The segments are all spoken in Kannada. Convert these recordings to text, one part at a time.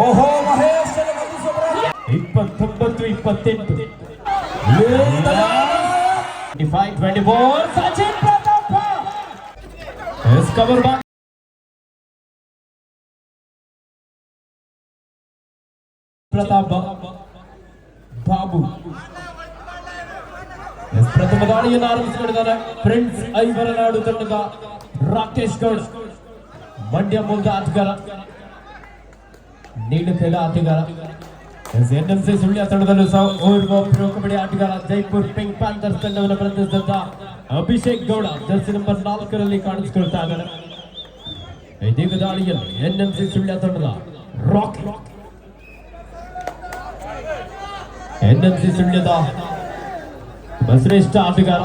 ಓಹೋ ಮಹೇಶ್ 29-28 25-24 ಸಚಿನ್ ಪ್ರತಾಪ ಕವರ್ ಪ್ರತಾಪ್ ಬಾಬು ಪ್ರಥಮ ದಾಳಿಯನ್ನು ಆರಂಭಿಸಿಕೊಂಡಿದ್ದಾರೆ. ಪ್ರಿನ್ಸ್ ಐವರನಾಡು ತಂಡದ ರಾಕೇಶ್ ಗೌಡ್ ಮಂಡ್ಯ ಮೂಲದ ಆಟಗಾರ, ನೀಲಕೈಲ ಆಟಗಾರ. ಎನ್ಎಂಸಿ ಸುಳ್ಯ ತಂಡದಲ್ಲೂ ಸಹ ಓರ್ವ ಪ್ರೊ ಕಬಡ್ಡಿ ಆಟಗಾರ ಜೈಪುರ್ ಪಿಂಕ್ ಪ್ಯಾಂಥರ್ಸ್ ತಂಡವನ್ನು ಪ್ರತಿನಿಧಿಸಿದ ಅಭಿಷೇಕ್ ಗೌಡ ಜರ್ಸಿ ನಂಬರ್ 4ರಲ್ಲಿ ಕಾಣಿಸಿಕೊಳ್ತಾ ಇದ್ದಾರೆ. ಇದೀಗ ದಾಳಿಯಲ್ಲಿ ಎನ್ಎಂಸಿ ಸುಳ್ಯ ತಂಡದ ರಾಕ್ ಎನ್ಎಂಸಿ ಸುಳ್ಯದ ಶ್ರೇಷ್ಠ ಆಟಗಾರ,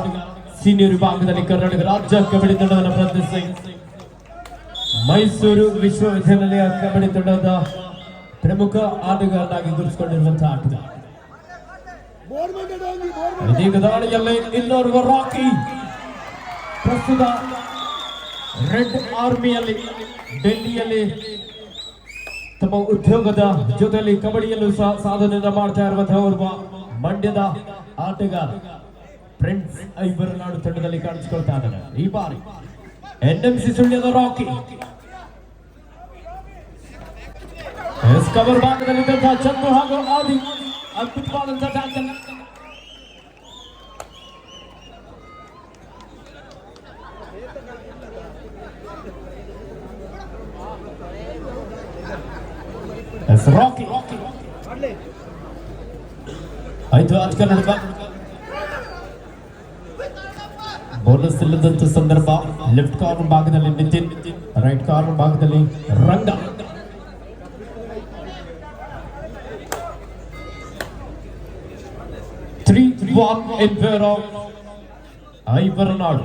ಸೀನಿಯರ್ ವಿಭಾಗದಲ್ಲಿ ಕರ್ನಾಟಕ ರಾಜ್ಯ ಕಬಡ್ಡಿ ತಂಡವನ್ನು ಪ್ರತಿನಿಧಿಸಿ ಮೈಸೂರು ವಿಶ್ವವಿದ್ಯಾನಿಲಯ ಕಬಡ್ಡಿ ತಂಡದ ಪ್ರಮುಖ ಆಟಗಾರನಾಗಿ ಗುರುತಿಸಿಕೊಂಡಿರುವಂತಹ ಆಟಗಾರ. ಇದೀಗ ದಾಳಿಯಲ್ಲಿ ಇನ್ನೋರ್ವ ರಾಕಿ, ಪ್ರಸ್ತುತ ರೆಡ್ ಆರ್ಮಿಯಲ್ಲಿ ಡೆಲ್ಲಿಯಲ್ಲಿ ತಮ್ಮ ಉದ್ಯೋಗದ ಜೊತೆಯಲ್ಲಿ ಕಬಡ್ಡಿಯಲ್ಲೂ ಸಹ ಸಾಧನೆಯನ್ನು ಮಾಡ್ತಾ ಇರುವಂತಹ ಓರ್ವ ಮಂಡ್ಯದ ಆಟಗಾರ ಪ್ರಿನ್ಸ್ ಐವರನಾಡು ತಂಡದಲ್ಲಿ ಕಾಣಿಸಿಕೊಳ್ತಾ ಇದ್ದಾರೆ. ಈ ಬಾರಿ ಎನ್ಎಂಸಿ ಸುಳ್ಯದ ರಾಕಿ ಕವರ್ ಭಾಗದಲ್ಲಿದ್ದಂತಹ ಚಂದು ಹಾಗೂ ಆದಿ ಅದ್ಭುತವಾದಂತಹ ಟ್ಯಾಕಲ್. ರಾಕಿ 5 ಆಟಗಾರ ನಡುವೆ ಬೋನಸ್ ಇಲ್ಲದಂತ ಸಂದರ್ಭ. ಲೆಫ್ಟ್ ಕಾರ್ನರ್ ಭಾಗದಲ್ಲಿ ನಿತಿನ್, ರೈಟ್ ಕಾರ್ನರ್ ಭಾಗದಲ್ಲಿ ರಂಗ. ಐವರನಾಡು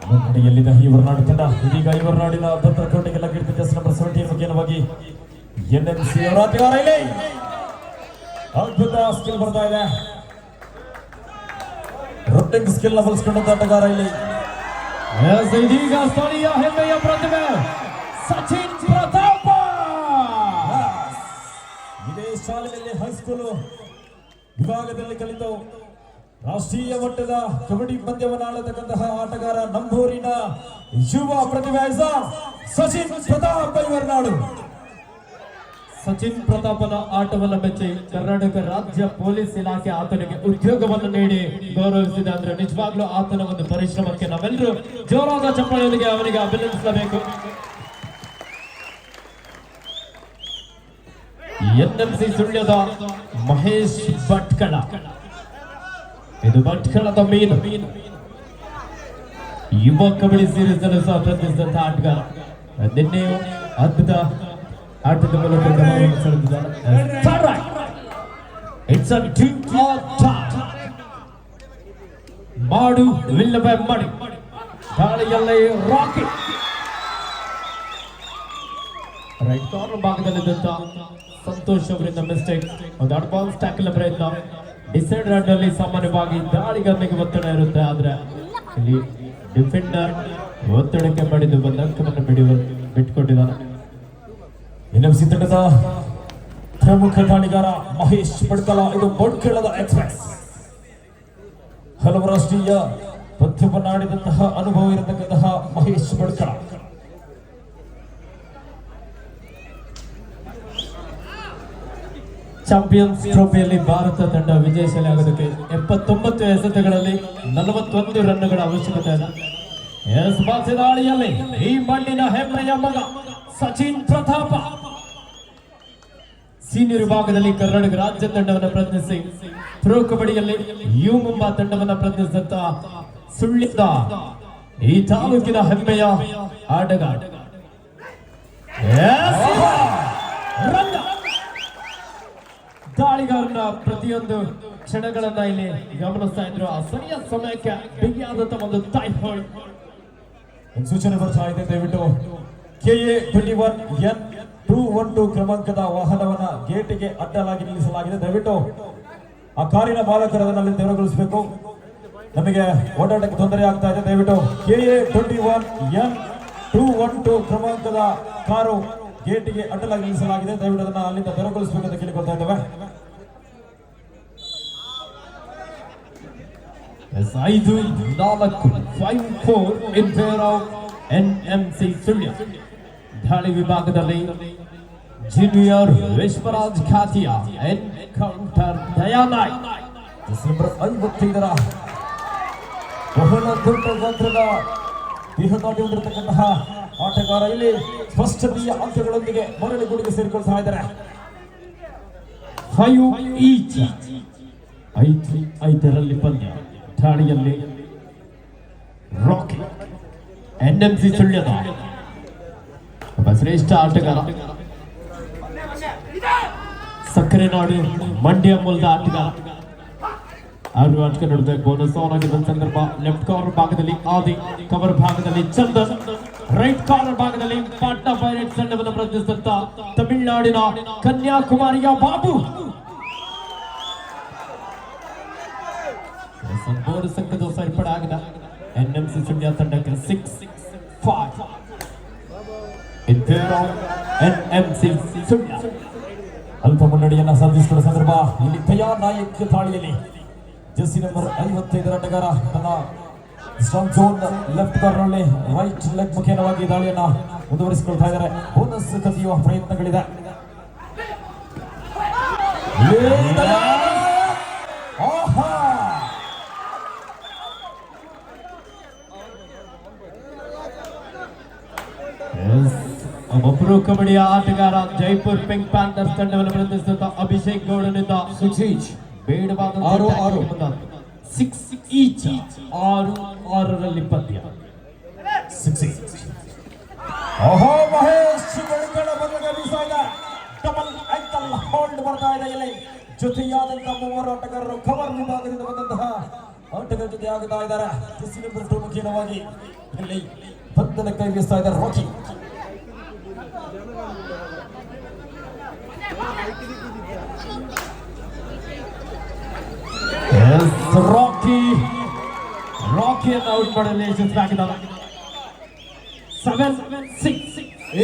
ಮುನ್ನಡೆಯಲ್ಲಿದ್ದ ಐವರನಾಡು ತಂಡ ಇದೀಗ ಐವರನಾಡಿನ ಭದ್ರಕೋಟೆಗೆಲ್ಲ ಕೀರ್ತಿ ನಂಬರ್ 17 ಮುಖ್ಯವಾಗಿ ಎನ್ಎಂಸಿ ಅವರ ಆಟಗಾರ ಇಲ್ಲಿ ಅದ್ಭುತ ಸ್ಕಿಲ್ ಬರ್ತಾ ಇದೆ. ರನ್ನಿಂಗ್ ಸ್ಕಿಲ್ ನ ಬಳಸಿಕೊಂಡಂತ ಆಟಗಾರ ಇಲ್ಲಿ. ಇದೀಗ ಸ್ಥಳೀಯ ಹೆಮ್ಮೆಯ ಪ್ರತಿಭೆ ಸಚಿನ್ ಪ್ರತಾಪ. ಇದೇ ಶಾಲೆಯಲ್ಲಿ ಹೈಸ್ಕೂಲ್ ವಿಭಾಗದಲ್ಲಿ ಕಲಿತು ರಾಷ್ಟ್ರೀಯ ಮಟ್ಟದ ಕಬಡ್ಡಿ ಪಂದ್ಯವನ್ನು ಆಡತಕ್ಕಂತಹ ಆಟಗಾರ, ನಮ್ಮೂರಿನ ಯುವ ಪ್ರತಿಭೆ ಸಚಿನ್ ಪ್ರತಾಪ್ ಐವರನಾಡು. ಸಚಿನ್ ಪ್ರತಾಪನ ಆಟವನ್ನು ಮೆಚ್ಚಿ ಕರ್ನಾಟಕ ರಾಜ್ಯ ಪೊಲೀಸ್ ಇಲಾಖೆ ಆತನಿಗೆ ಉದ್ಯೋಗವನ್ನು ನೀಡಿ ಗೌರವಿಸಿದೆ. ಅಂದ್ರೆ ನಿಜವಾಗ್ಲೂ ಆತನ ಒಂದು ಪರಿಶ್ರಮಕ್ಕೆ ನಾವೆಲ್ಲರೂ ಜೋರಾದ ಚಪ್ಪಾಳೆಯೊಂದಿಗೆ ಅವನಿಗೆ ಅಭಿನಂದಿಸಬೇಕು. ಎನ್ಎಂಸಿ ಸುಳ್ಯದ ಮಹೇಶ್ ಭಟ್ಕಳ, ಇದು ಭಟ್ಕಳದ ಮೀನು. ಯುವ ಕಬಡ್ಡಿ ಸೀರೀಸ್ ಅನ್ನು ಸಹ ಪ್ರತಿನಿಧಿಸಿದಂತಹ ಆಟಗಾರ. ನಿನ್ನೆ ಅದ್ಭುತ ಆಟದ ಮೂಲಕ ಸೆಳೆದಿದ್ದಾರೆ. ಮಾಡು ವಿಲ್ಲಬೈ ಮಾಡಿ ದಾಳಿಯಲ್ಲಿ ರಾಕಿ ರೈಟ್ ಕಾರ್ನರ್ ಭಾಗದಲ್ಲಿದ್ದಂತ ಸಂತೋಷ್ ಅವರಿಂದ ಮಿಸ್ಟೇಕ್. ಒಂದು ಅಡ್ವಾನ್ಸ್ ಟ್ಯಾಕಲ್ ಪ್ರಯತ್ನ. ಡಿಸೈಡ್ ರನ್ ಅಲ್ಲಿ ಸಾಮಾನ್ಯವಾಗಿ ದಾಳಿಗಾರನಿಗೆ ಒತ್ತಡ ಇರುತ್ತೆ, ಆದ್ರೆ ಇಲ್ಲಿ ಡಿಫೆಂಡರ್ ಒತ್ತಡಕ್ಕೆ ಪಡೆದು ಬಂದ ಅಂಕವನ್ನು ಬಿಟ್ಟುಕೊಟ್ಟಿದ್ದಾರೆ. ಎನ್ಎಂಸಿ ತಂಡದ ಪ್ರಮುಖ ದಾಳಿಗಾರ ಮಹೇಶ್ ಭಟ್ಕಳ, ಇದು ಭಟ್ಕಳದ ಎಕ್ಸ್ಪ್ರೆಸ್. ಹಲವು ರಾಷ್ಟ್ರೀಯ ಪಂದ್ಯವನ್ನು ಆಡಿದಂತಹ ಅನುಭವ ಇರತಕ್ಕಂತಹ ಮಹೇಶ್ ಭಟ್ಕಳ. ಚಾಂಪಿಯನ್ಸ್ ಟ್ರೋಫಿಯಲ್ಲಿ ಭಾರತ ತಂಡ ವಿಜಯಶಾಲಿ ಆಗೋದಕ್ಕೆ 79 ಎಸೆತಗಳಲ್ಲಿ 41 ರನ್ನುಗಳ ಅವಶ್ಯಕತೆ ಇದೆ. ದಾಳಿಯಲ್ಲಿ ಈ ಮಣ್ಣಿನ ಹೆಮ್ಮೆಯ ಮಗ ಸಚಿನ್ ಪ್ರತಾಪ ಸೀನಿಯರ್ ವಿಭಾಗದಲ್ಲಿ ಕರ್ನಾಟಕ ರಾಜ್ಯ ತಂಡವನ್ನು ಪ್ರತಿನಿಧಿಸಿ ಪ್ರೊ ಕಬಡ್ಡಿಯಲ್ಲಿ ಯು ಮುಂಬಾ ತಂಡವನ್ನು ಪ್ರತಿನಿಧಿಸಿದಂತ ಸುಳ್ಯದ ಈ ತಾಲೂಕಿನ ಹೆಮ್ಮೆಯ ಆಟಗಾರ. ದಾಳಿಗಾರನ ಪ್ರತಿಯೊಂದು ಕ್ಷಣಗಳನ್ನ ಇಲ್ಲಿ ಗಮನಿಸ್ತಾ ಇದ್ರು. ಆ ಸರಿಯಾದ ಸಮಯಕ್ಕೆ ಬಿಗಿಯಾದಂತಹ ಒಂದು ಟೈಫಾಯ್ಡ್ ಸೂಚನೆ ಬರ್ತಾ ಇದೆ. ದಯವಿಟ್ಟು KA21N212 ಕ್ರಮಾಂಕದ ವಾಹನವನ್ನ ಗೇಟಿಗೆ ಅಡ್ಡಲಾಗಿ ನಿಲ್ಲಿಸಲಾಗಿದೆ. ದಯವಿಟ್ಟು ಆ ಕಾರಿನ ಮಾಲಕರದಲ್ಲಿ ತೆರವುಗೊಳಿಸಬೇಕು. ನಮಗೆ ಓಡಾಟಕ್ಕೆ ತೊಂದರೆ ಆಗ್ತಾ ಇದೆ. ದಯವಿಟ್ಟು KA21N212 ಕ್ರಮಾಂಕದ ಕಾರು ಗೇಟಿಗೆ ಅಡ್ಡಲಾಗಿ ನಿಲ್ಲಿಸಲಾಗಿದೆ. ದಯವಿಟ್ಟು ಅದನ್ನ ಅಲ್ಲಿಂದ ತೆರವುಗೊಳಿಸಬೇಕಂತ ಕೇಳಿಕೊಳ್ತಾ ಇದ್ದೇವೆ. 5-4 in favor of NMC Sullia. ದಾಳಿ ವಿಭಾಗದಲ್ಲಿ ಜೂನಿಯರ್ ವಿಶ್ವರಾಜ್ ಖಾತಿಯಾ ಎನ್ಕೌಂಟರ್ ದಯಾನಾಯ್ ನಂಬರ್ 55ರ ಬಹಳ ದೊಡ್ಡ ಗಾತ್ರದ ದೇಹದಾಟಿ ಹೊಂದಿರತಕ್ಕಂತಹ ಆಟಗಾರ ಇಲ್ಲಿ ಸ್ಪಷ್ಟತೆಯ ಅಂಕಗಳೊಂದಿಗೆ ಮರಳಿ ಗುಡಿಗೆ ಸೇರಿಕೊಳ್ತಾ ಇದ್ದಾರೆ. 5 ಈಚ್ 5-5ರಲ್ಲಿ ಪಂದ್ಯ. ದಾಳಿಯಲ್ಲಿ ರಾಕಿ ಎನ್ಎಂಸಿ ಸುಳ್ಯದ ಒಬ್ಬ ಶ್ರೇಷ್ಠ ಆಟಗಾರ, ಸಕ್ಕರೆ ನಾಡು ಮಂಡ್ಯ ಮೂಲದ ಆಟಗಾರ. ಆರು ಆಟಕ್ಕೆ ನಡೆದ ಬೋನಸ್ ಆನ್ ಆಗಿದ್ದ ಸಂದರ್ಭ ಲೆಫ್ಟ್ ಕಾರ್ನರ್ ಭಾಗದಲ್ಲಿ ಆದಿ, ಕವರ್ ಭಾಗದಲ್ಲಿ ಚಂದನ್, ರೈಟ್ ಕಾರ್ನರ್ ಭಾಗದಲ್ಲಿ ಪಾಟ್ನಾ ಪೈರೇಟ್ಸ್ ತಂಡವನ್ನು ಪ್ರತಿನಿಧಿಸುತ್ತಾ ತಮಿಳುನಾಡಿನ ಕನ್ಯಾಕುಮಾರಿಯ ಬಾಬು. ಬೋನಸ್ ಅಂಕದ ಸೇರ್ಪಡೆ ಆಗಿದ ಎನ್ಎಂಸಿ ಸುಳ್ಯ ತಂಡಕ್ಕೆ 6-5 in favor of NMC Sullia. ಅಲ್ಪ ಮುನ್ನಡೆಯನ್ನ ಸಾಧಿಸಿದ ಸಂದರ್ಭ ಇಲ್ಲಿ ದಯಾನ್ ನಾಯಕ್ ದಾಳಿಯಲ್ಲಿ ಜೆರ್ಸಿ ನಂಬರ್ 55ರ ಆಟಗಾರ ತನ್ನ ಸ್ಟ್ರಾಂಗ್ ಝೋನ್ ಲೆಫ್ಟ್ ಕಾರ್ನರ್ನಲ್ಲಿ ರೈಟ್ ಲೆಗ್ ಮುಖೇನವಾಗಿ ದಾಳಿಯನ್ನ ಮುಂದುವರಿಸಿಕೊಳ್ತಾ ಇದ್ದಾರೆ. ಬೋನಸ್ ಕದಿಯುವ ಪ್ರಯತ್ನಗಳಿದೆ. ಒಬ್ಬರು ಕಬಡ್ಡಿಯ ಆಟಗಾರ ಜೈಪುರ್ ಪಿಂಕ್ ಪ್ಯಾಂಥರ್ಸ್ ತಂಡವನ್ನು ಪ್ರತಿನಿಧಿಸುತ್ತ ಅಭಿಷೇಕ್ ಗೌಡನಿಂದ 6 ಈಚ್ ಬೇಡವಾದ 6 ಈಚ್ 6-6ರಲ್ಲಿ ಪಂದ್ಯ. 6 ಈಚ್ ಮಹೇಶ್ ಗಡಿಗಳ ಬದಲಿಗೆ ಬೀಸಾಗ ಡಬಲ್ ಆಂಕಲ್ ಹೋಲ್ಡ್ ಬರ್ತಾ ಇದೆ. ಇಲ್ಲಿ ಜೊತೆಯಾದಂತಹ ಮೂವರು ಆಟಗಾರರು ಕವರ್ ವಿಭಾಗದಿಂದ ಬಂದಂತಹ ಆಟಗಾರ ಜೊತೆ ಆಗ್ತಾ ಇದ್ದಾರೆ. ಜೆರ್ಸಿ ನಂಬರ್ 2 ಮುಖೇನವಾಗಿ ಇಲ್ಲಿ ಪಂದ್ಯದ ಕೈ ಬೀಸ್ತಾ ಇದ್ದಾರೆ ರಾಕಿ. ರಾಕಿಯನ್ನು ಔಟ್ ಮಾಡಲು ಯಶಸ್ವಿಯಾಗಿದ್ದಾರೆ.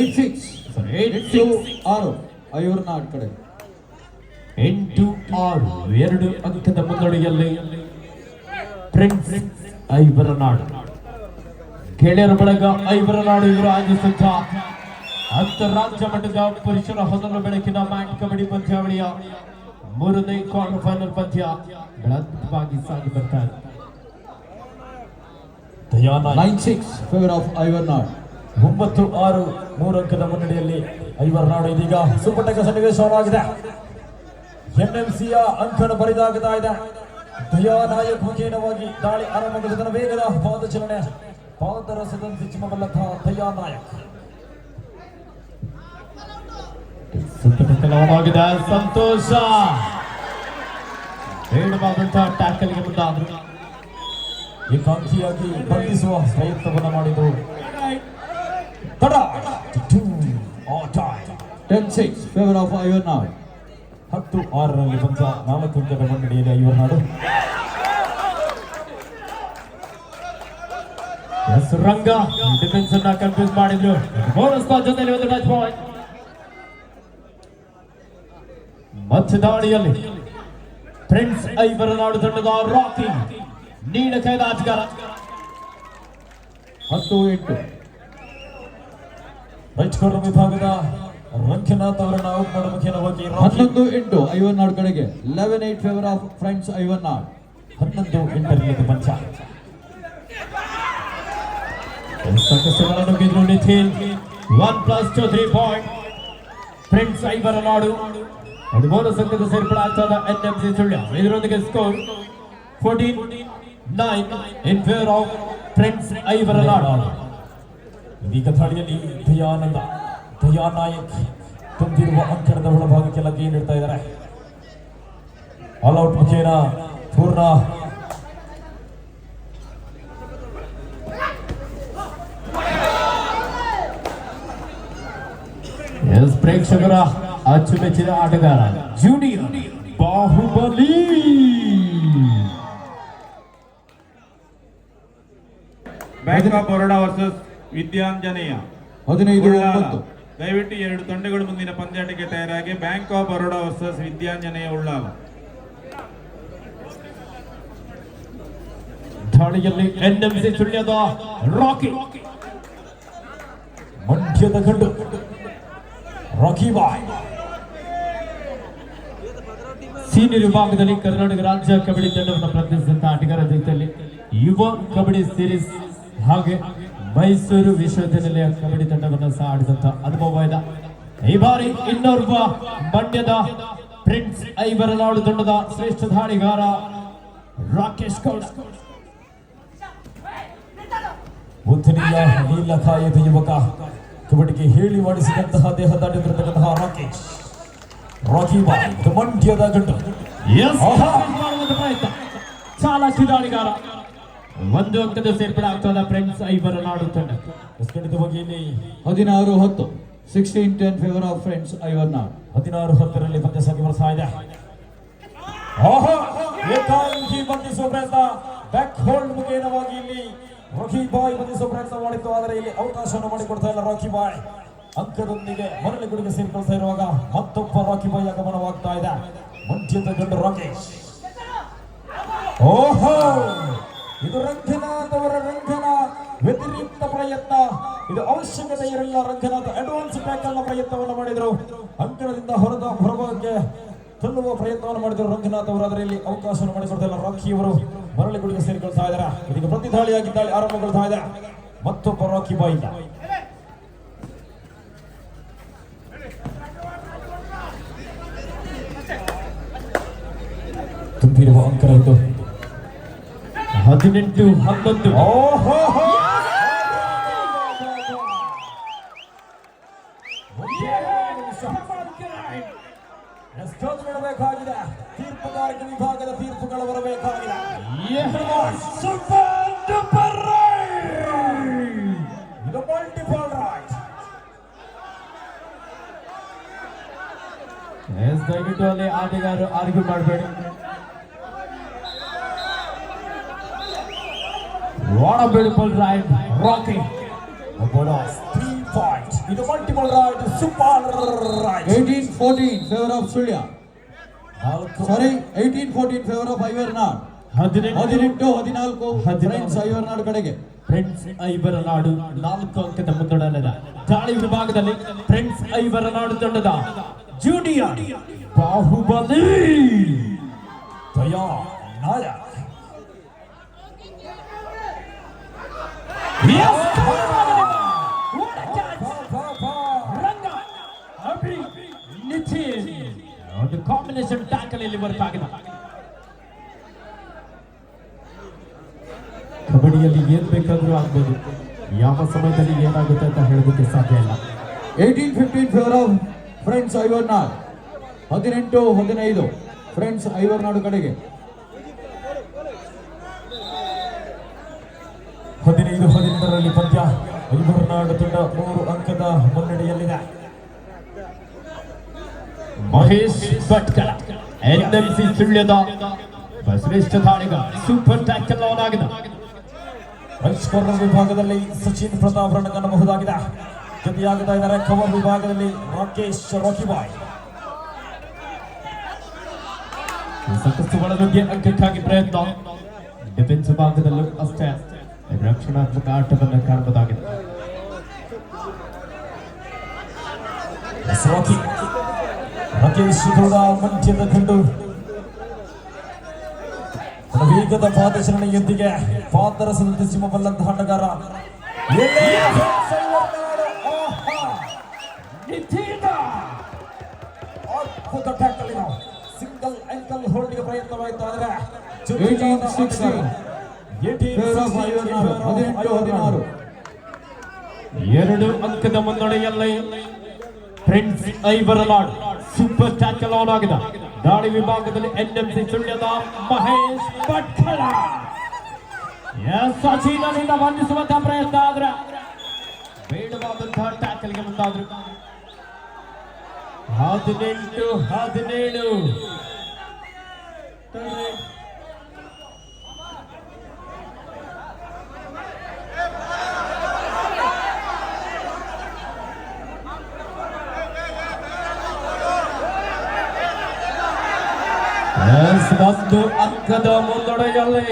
8-6 ಐವರ್ನಾಡ್ ಕಡೆ 8-6 2 ಅಂಕದ ಮುನ್ನಡೆಯಲ್ಲಿ ಪ್ರಿನ್ಸ್ ಐವರನಾಡು. ಗೆಳೆಯರ ಬಳಗ ಐವರನಾಡು ಇವರು ಆಯೋಜಿಸುತ್ತ ಅಂತಾರಾಜ್ಯ ಮಟ್ಟದ ಪುರುಷರ ಹೊಸಲು ಬೆಳಕಿನ ಮ್ಯಾಟ್ ಕಬಡ್ಡಿ ಪಂದ್ಯಾವಳಿಯ 3ನೇ ಕ್ವಾರ್ಟರ್ ಫೈನಲ್ ಪಂದ್ಯ ಅದ್ಭುತವಾಗಿ ಸಾಗಿ ಬರ್ತಾ ಇದೆ. 9-6 ಫೇವರ್ ಆಫ್ ಐವರ್ನಾಡ್. 9-6 3 ಅಂಕದ ಮುನ್ನಡೆಯಲ್ಲಿ ಐವರ್ನಾಡು ಇದೀಗ ಸುಪಟಕ ಸನ್ನಿವೇಶವಾಗಿದೆ. ಎನ್ಎಂಸಿಯ ಅಂಕಣ ಬರಿದಾಗ್ತಾ ಇದೆ. ದಯಾನಾಯಕ್ ಮುಖೇನವಾಗಿ ದಾಳಿ ಆರಂಭಗೊಂಡಿದ್ದನ ವೇಗದ ಪಾದಚಲನೆ ಪಾದರಸದಂತೆ ಚಿಮ್ಮಬಲ್ಲಂತಹ ದಯಾನಾಯಕ್. ಸುತ್ತಮುತ್ತಲವಾಗಿದೆ ಸಂತೋಷ. ಬೇಡವಾದಂತಹ ಟ್ಯಾಕಲ್ಗೆ ಮುಂದಾದ್ರು. ಏಕಾಂಕಿಯಾಗಿ ಬಂಧಿಸುವ ಪ್ರಯತ್ನವನ್ನು ಮಾಡಿದರು. 10-6 ಫೇವರ್ ಆಫ್ ಐವರ್ನಾಡ್. 10-6ರಲ್ಲಿ ಪಂಚ 4 ಅಂಕದ ಮುನ್ನಡೆಯಲ್ಲಿ ಐವರ್ನಾಡು. ರಂಗ ಡಿಫೆನ್ಸ್ ಅನ್ನ ಕನ್ಫ್ಯೂಸ್ ಮಾಡಿದ್ರು. ಬೋನಸ್ ಜೊತೆಲಿ ಒಂದು ಟಚ್ ಪಾಯಿಂಟ್. ಮಧ್ಯ ದಾಳಿಯಲ್ಲಿ ಪ್ರಿನ್ಸ್ ಐವರನಾಡು ತಂಡದ ರಾಕಿ ನೀಡ ಕೈದ ಆಟಗಾರ. 10-8 ರೈಟ್ ಕಾರ್ನರ್ ವಿಭಾಗದ ರಂಗನಾಥ್ ಅವರನ್ನು ಔಟ್ ಮಾಡುವ ಮುಖೇನವಾಗಿ 11-8 ಐವರ್ನಾಡ್ ಕಡೆಗೆ 11-8 ಫೇವರ್ ಆಫ್ ಫ್ರೆಂಡ್ಸ್ ಐವರ್ನಾಡ್. 11-8 ಪಂಚ. ಸಂಕಷ್ಟಗಳನ್ನು ಗೆದ್ರು ನಿಖಿಲ್. 1+2 3 point Prince Aivarnad. ಅದು ಬೋನಸ್ ಅಂಕದ ಸೇರ್ಪಡೆ ಆಗ್ತದ ಎನ್ಎಂಸಿ ಸುಳ್ಯ. ಇದರೊಂದಿಗೆ score 14-9 in favor of Prince Aivarnad. ಇದೀಗ ದಾಳಿಯಲ್ಲಿ ದಯಾನಾಯಕ್ ತುಂಬಿರುವ ಅಂಕಣದ ಒಳಭಾಗಕ್ಕೆ ಲಗ್ಗೆ ನೀಡ್ತಾ ಇದ್ದಾರೆ. ಆಲ್ ಔಟ್ ಮುಖೇನ ಪೂರ್ಣ ಪ್ರೇಕ್ಷಕರ ಅಚ್ಚುಮೆಚ್ಚಿನ ಆಟಗಾರ junior Bahubali. Bank of Baroda versus Vidyanjaneya. 15-9 ದಯವಿಟ್ಟು ಎರಡು ತಂಡಗಳು ಮುಂದಿನ ಪಂದ್ಯಾಟಕ್ಕೆ ತಯಾರಾಗಿ. Bank of Baroda versus Vidyanjaneya Ullal. ದಾಳಿಯಲ್ಲಿ NMC ಸುಳ್ಯದ ರಾಕಿ, ಮಂಡ್ಯದ ಗಂಡು ರಾಕಿ ಬಾಯ್. ಸೀನಿಯರ್ ವಿಭಾಗದಲ್ಲಿ ಕರ್ನಾಟಕ ರಾಜ್ಯ ಕಬಡ್ಡಿ ತಂಡವನ್ನು ಪ್ರತಿನಿಧಿಸಿದಂತಹ ಆಟಗಾರ ಜೊತೆಯಲ್ಲಿ ಯುವ ಕಬಡ್ಡಿ ಸೀರೀಸ್ ಹಾಗೆ ಮೈಸೂರು ವಿಶ್ವವಿದ್ಯಾನಿಲಯ ಕಬಡ್ಡಿ ತಂಡವನ್ನು ಸಹ ಆಡಿದಂತಹ ಅನುಭವ ಇದೆ. ಈ ಬಾರಿ ಇನ್ನೋರ್ವ ಮಂಡ್ಯದ ಪ್ರಿನ್ಸ್ ಐವರನಾಡು ತಂಡದ ಶ್ರೇಷ್ಠ ದಾಳಿಗಾರ ರಾಕೇಶ್ ಗೌಡ. ಉತ್ತರೀಯ ನೀಲಕಾಯದ ಯುವಕ, ಕಬಡ್ಡಿಗೆ ಹೇಳಿ ಮಾಡಿಸಿದಂತಹ ದೇಹದಾಟಿರತಕ್ಕಂತಹ ರಾಕಿ ಬಾಯ್ ಮಂಡ್ಯದ ಗಂಡು. ಪ್ರಯತ್ನ ಚಾಲಾಕಿ ದಾಳಿಗಾರ. ಒಂದು ಅಂಕದ ಸೇರ್ಪಡೆ ಆಗ್ತದ ಪ್ರಿನ್ಸ್ ಐವರನಾಡು ತಂಡ. ಖಂಡಿತವಾಗಿ ಇಲ್ಲಿ 16-10 16-10 ಫೇವರ್ ಆಫ್ ಫ್ರೆಂಡ್ಸ್ ಐವರ್ನಾಡ್. 16-10 ಪಂದ್ಯ ಸಾಗಿ ಬರ್ತಾ ಇದೆ. ಏಕಾಂಗಿ ಬಂಧಿಸುವ ಪ್ರಯತ್ನ, ಬ್ಯಾಕ್ ಹೋಲ್ಡ್ ಮುಖೇನವಾಗಿ ಇಲ್ಲಿ ರಾಕಿ ಬಾಯ್ ಬಂಧಿಸುವ ಪ್ರಯತ್ನ ಮಾಡಿತ್ತು. ಆದರೆ ಇಲ್ಲಿ ಅವಕಾಶವನ್ನು ಮಾಡಿಕೊಡ್ತಾ ಇಲ್ಲ ರಾಕಿ ಬಾಯ್. ಅಂಕದೊಂದಿಗೆ ಮರಳಿ ಗುಡಿಗೆ ಸೇರಿಕೊಳ್ತಾ ಇರುವಾಗ ಮತ್ತೊಬ್ಬ ರಾಕಿ ಬಾಯ್ ಆಗಮನವಾಗ್ತಾ ಇದೆ. ಮಂಡ್ಯದ ಗಂಡು ರಾಕೇಶ್. ಇದು ರಂಗನಾಥ್ ಅವರ ವ್ಯತಿರಿಕ್ತ ಪ್ರಯತ್ನ. ಇದು ಅವಶ್ಯಕತೆ ಇರಲಿಲ್ಲ. ರಂಗನಾಥ್ ಅಡ್ವಾನ್ಸ್ ಟ್ಯಾಕಲ್ ನ ಪ್ರಯತ್ನವನ್ನು ಮಾಡಿದ್ರು. ಅಂಕಣದಿಂದ ಹೊರಭಾಗಕ್ಕೆ ತಳ್ಳುವ ಪ್ರಯತ್ನವನ್ನು ಮಾಡಿದ್ರು ರಂಗನಾಥ್ ಅವರು. ಅದರಲ್ಲಿ ಅವಕಾಶವನ್ನು ಮಾಡಿಕೊಡ್ತಾ ಇಲ್ಲ. ರಾಕಿ ಅವರು ಮರಳಿ ಗುಡಿಗೆ ಸೇರಿಕೊಳ್ತಾ ಇದ್ದಾರೆ. ಇದೀಗ ಪ್ರತಿ ದಾಳಿಯಾಗಿ ದಾಳಿ ಆರಂಭಗೊಳ್ತಾ ಇದೆ. ಮತ್ತೊಬ್ಬ ರಾಕಿ ಬಾಯ್ ಇಂದ ತುಂಬಿರುವ ಅಂಕರ ಇತ್ತು. 18-11. ಬೇಕಾಗಿದೆ. ತೀರ್ಪುಗಾರಿಕೆ ವಿಭಾಗದ ತೀರ್ಪುಗಳು ಬರಬೇಕಾಗಿದೆ. ಇದು ಮಲ್ಟಿಪಲ್ ರೈಟ್. ದಯವಿಟ್ಟು ಅಲ್ಲಿ ಆಟಗಾರರು ಆರ್ಗ್ಯೂ ಮಾಡಬೇಡಿ. What a beautiful ride, Rocky. 3 points. ಇದು multiple right, super right. 18-14 favour of Sullia. 18-14 favour of Aivarnad. 18-14 Friends Aivarnad ಕಡೆಗೆ. ಫ್ರೆಂಡ್ಸ್ ಐವರನಾಡು 4 ಅಂಕದ ಮುನ್ನಡೆಯಲ್ಲಿದೆ. ದಾಳಿ ವಿಭಾಗದಲ್ಲಿ ಫ್ರೆಂಡ್ಸ್ ಐವರನಾಡು ತಂಡದ ಜೂನಿಯರ್ ಬಾಹುಬಲಿ ದಯಾ ನಾಯಕ್. ಒಂದು ಕಾಂಬಿನೇಷನ್ ಟ್ಯಾಕಲ್ ಇಲ್ಲಿ ಬರ್ತಾಗಿದೆ. ಕಬಡ್ಡಿಯಲ್ಲಿ ಏನ್ ಬೇಕಾದ್ರೂ ಆಗ್ಬೋದು, ಯಾವ ಸಮಯದಲ್ಲಿ ಏನಾಗುತ್ತೆ ಅಂತ ಹೇಳೋದಕ್ಕೆ ಸಾಧ್ಯ ಇಲ್ಲ. 18-15 favour of friends ಐವರ್ನಾಡ್. 18-15 friends Aivarnadu ಕಡೆಗೆ. 15-15ರಲ್ಲಿ ಪಂದ್ಯ. ಐವರ್ನಾಡು ತಂಡ 3 ಅಂಕದ ಮುನ್ನಡೆಯಲ್ಲಿದೆ. ಮಹೇಶ್ ಭಟ್ಕಳ NMC ಸುಳ್ಯದ ಶ್ರೇಷ್ಠ ದಾಳಿಗ ಸೂಪರ್ ಟ್ಯಾಕಲ್ ಆನ್ ಆಗಿದೆ. ರೈಟ್ ಕಾರ್ನರ್ ವಿಭಾಗದಲ್ಲಿ ಸಚಿನ್ ಪ್ರತಾಪ್ ರನ್ ಕಾಣಬಹುದಾಗಿದೆ. ಜೊತೆಯಾಗುತ್ತಾ ಇದ್ದಾರೆ ಕವರ್ ವಿಭಾಗದಲ್ಲಿ ರಾಕೇಶ್ ರಾಕಿ ಬಾಯ್. ಸಾಕಷ್ಟು ಒಳನುಗ್ಗಿ ಅಂಕಕ್ಕಾಗಿ ಪ್ರಯತ್ನ. ಡಿಫೆನ್ಸ್ ಭಾಗದಲ್ಲೂ ಅಷ್ಟೇ ರಕ್ಷಣಾತ್ಮಕ ಆಟವನ್ನು ಕಾಣಬಹುದಾಗಿದೆ. ರಾಕೇಶ್ ಗೌಡ ಮಂಡ್ಯದ ಗಂಡು ವೇಗದ ಪಾದಚರಣೆಯೊಂದಿಗೆ ಪಾದರಸದಂತೆ ಸಿಂಹಬಲ್ಲಂತಹ ಆಟಗಾರ. ಅದ್ಭುತ ಟ್ಯಾಕಲ್. ಸಿಂಗಲ್ ಆಂಕಲ್ ಹೋಲ್ಡ್ಗೆ ಪ್ರಯತ್ನವಾಯಿತು. ಆದರೆ 18-16 ಫೇವರ್ ಆಫ್ ಐವರ್ನಾಡ್. 18-16 2 ಅಂಕದ ಮುನ್ನಡೆಯಲ್ಲಿ Friends Aivarnad super tackle on ಆಗಿದೆ. ದಾಳಿ ವಿಭಾಗದಲ್ಲಿ NMC ಸುಳ್ಯದ ಮಹೇಶ್ ಭಟ್ಕಳ ಸಚಿನನಿಂದ ಬಂಧಿಸುವಂತಹ ಪ್ರಯತ್ನ ಆದ್ರೆ ಬೇಡವಾದಂತಹ ಟ್ಯಾಕಲ್ಗೆ ಮುಂದಾದ್ರು. 18-17 18-17 ಒಂದು ಅಂಕದ ಮುನ್ನಡೆಯಲ್ಲಿ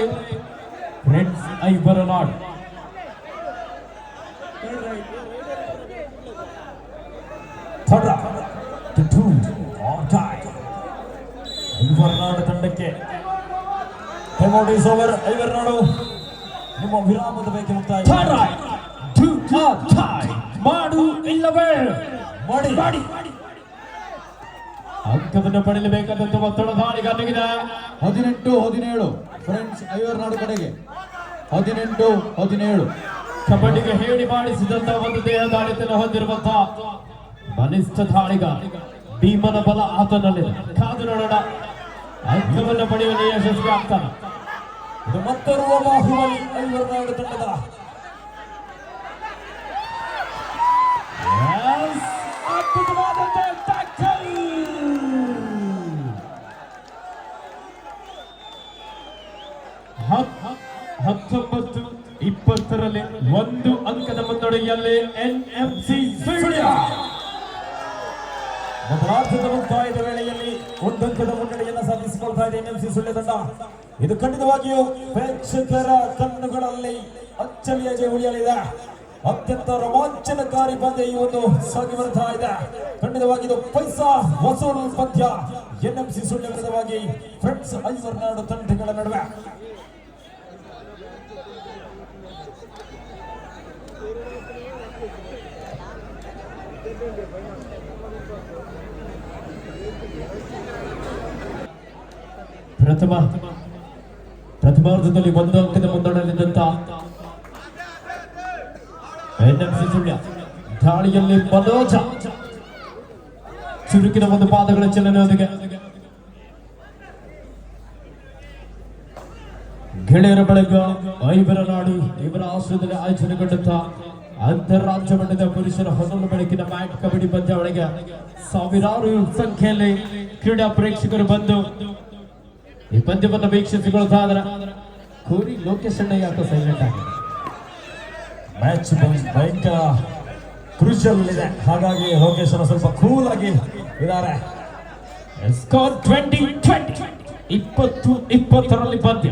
ಫ್ರೆಂಡ್ಸ್ ಐವರನಾಡ್. ಐವರನಾಡು ತಂಡಕ್ಕೆ ಐವರನಾಡು ನಿಮ್ಮ ವಿರಾಮದ ಬಗ್ಗೆ ಮುಕ್ತಾಯ ಮಾಡು ಇಲ್ಲವೇ ಮಾಡಿ ಅಂಕವನ್ನು ಪಡೆಯಬೇಕಾದಂತ ಒತ್ತಡ ದಾಳಿಗಾರನಿಗಿದೆ. 18-17 ಫ್ರೆಂಡ್ಸ್ ಐವರ್ನಾಡು ಕಡೆಗೆ 18-17. ಕಬಡ್ಡಿಗೆ ಹೇಳಿ ಮಾಡಿಸಿದಂತ ಒಂದು ದೇಹದಾಳಿತನ ಹೊಂದಿರುವಂತಹ ಬಲಿಷ್ಠ ದಾಳಿಗ ಭೀಮನ ಬಲ ಆತನಲ್ಲಿ. ಕಾದು ನೋಡೋಣ ಅಂಕವನ್ನು ಪಡೆಯುವಲ್ಲಿ ಯಶಸ್ವಿ ಆಗ್ತಾನೆ. ಇದು ಮತ್ತೋರ್ವ ಬಾಹುಬಲಿ ಐವರ್ನಾಡು ತಂಡದ ಅದ್ಭುತವಾದಂತ ಟ್ಯಾಕಲ್. 19-20 ಒಂದು ಅಂಕದ ಮುನ್ನಡೆಯಲ್ಲಿ ಎನ್ಎಂಸಿ ಸುಳ್ಯ. ಮೊದಲಾರ್ಧದ ಮುಕ್ತಾಯದ ವೇಳೆಯಲ್ಲಿ ಒಂದಂಕದ ಮುನ್ನಡೆಯನ್ನು ಸಾಧಿಸಿಕೊಳ್ತಾ ಇದೆ ಎನ್ಎಂಸಿ ಸುಳ್ಯ ತಂಡ. ಇದು ಖಂಡಿತವಾಗಿಯೂ ಪ್ರೇಕ್ಷಕರ ಕಣ್ಣುಗಳಲ್ಲಿ ಅಚ್ಚಳಿಯಾಗಿ ಉಳಿಯಲಿದೆ. ಅತ್ಯಂತ ರೋಮಾಂಚನಕಾರಿ ಪಂದ್ಯ ಈ ಒಂದು ಸಾಗಿ ಬರ್ತಾ ಇದೆ. ಖಂಡಿತವಾಗಿ ಇದು ಪೈಸಾ ವಸೂಲ್ ಪಂದ್ಯ ಎನ್ಎಂಸಿ ಸುಳ್ಯ ವಿರುದ್ಧವಾಗಿ ಫ್ರೆಂಡ್ಸ್ ಐವರ್ನಾಡು ತಂಡಗಳ ನಡುವೆ. ಪ್ರಥಮಾರ್ಧದಲ್ಲಿ ಒಂದು ಅಂಕದ ಮುನ್ನಡೆಯಲ್ಲಿದ್ದಂತ ಎನ್ಎಂಸಿ ಸುಳ್ಯ ದಾಳಿಯಲ್ಲಿ ಮನೋಜ ಚುರುಕಿನ ಒಂದು ಪಾದಗಳ ಚಲನೆಯೊಂದಿಗೆ ಗೆಳೆಯರ ಬಳಗ ಐವರನಾಡು ಇವರ ಆಶ್ರಯದಲ್ಲಿ ಆಯೋಜನೆಗೊಂಡಂತ ಅಂತಾರಾಜ್ಯ ಮಟ್ಟದ ಪುರುಷರ ಹೊಸಲು ಬೆಳಕಿನ ಮ್ಯಾಟ್ ಕಬಡ್ಡಿ ಪಂದ್ಯಾವಳಿಗೆ ಸಾವಿರಾರು ಸಂಖ್ಯೆಯಲ್ಲಿ ಕ್ರೀಡಾ ಪ್ರೇಕ್ಷಕರು ಬಂದು ಈ ಪಂದ್ಯವನ್ನು ವೀಕ್ಷಿಸಿಕೊಳ್ತಾ ಇದ್ದಾರೆ. ಕೋರಿ ಲೋಕೇಶ್ ಅಣ್ಣ ಯಾಕೋ ಸೈಲೆಂಟ್ ಆಗಿದೆ. ಮ್ಯಾಚ್ ಭಯಂಕರ ಕ್ರೂಷಿಯಲ್ ಇದೆ, ಹಾಗಾಗಿ ಲೋಕೇಶ್ ಸ್ವಲ್ಪ ಕೂಲ್ ಆಗಿ ಇದ್ದಾರೆ. ಸ್ಕೋರ್ 20-20 ಪಂದ್ಯ.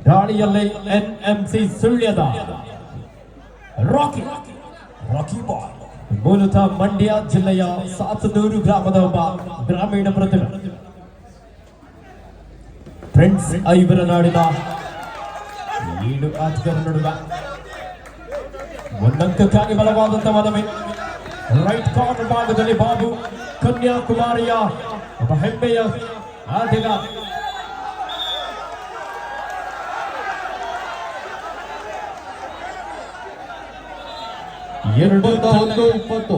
ದಾಳಿಯಲ್ಲಿ ಎನ್ಎಂಸಿ ಸುಳ್ಯದ ರಾಕಿ ಬಾಯ್ ಮೂಲತಃ ಮಂಡ್ಯ ಜಿಲ್ಲೆಯ ಸಾತನೂರು ಗ್ರಾಮದ ಒಬ್ಬ ಗ್ರಾಮೀಣ ಪ್ರತಿಭೆ. ಫ್ರೆಂಡ್ಸ್ ಐವರನಾಡಿನ ಏಳು ಆಟಗಾರರ ನಡುವೆ ಒಂದಂಕಕ್ಕಾಗಿ ಬಲವಾದಂತ ಮನವಿ. ರೈಟ್ ಕಾರ್ನರ್ ಭಾಗದಲ್ಲಿ ಬಾಬು ಕನ್ಯಾಕುಮಾರಿಯ ಒಬ್ಬ ಹೆಮ್ಮೆಯ ಆಟಗಾರ. ಎರಡು 21-20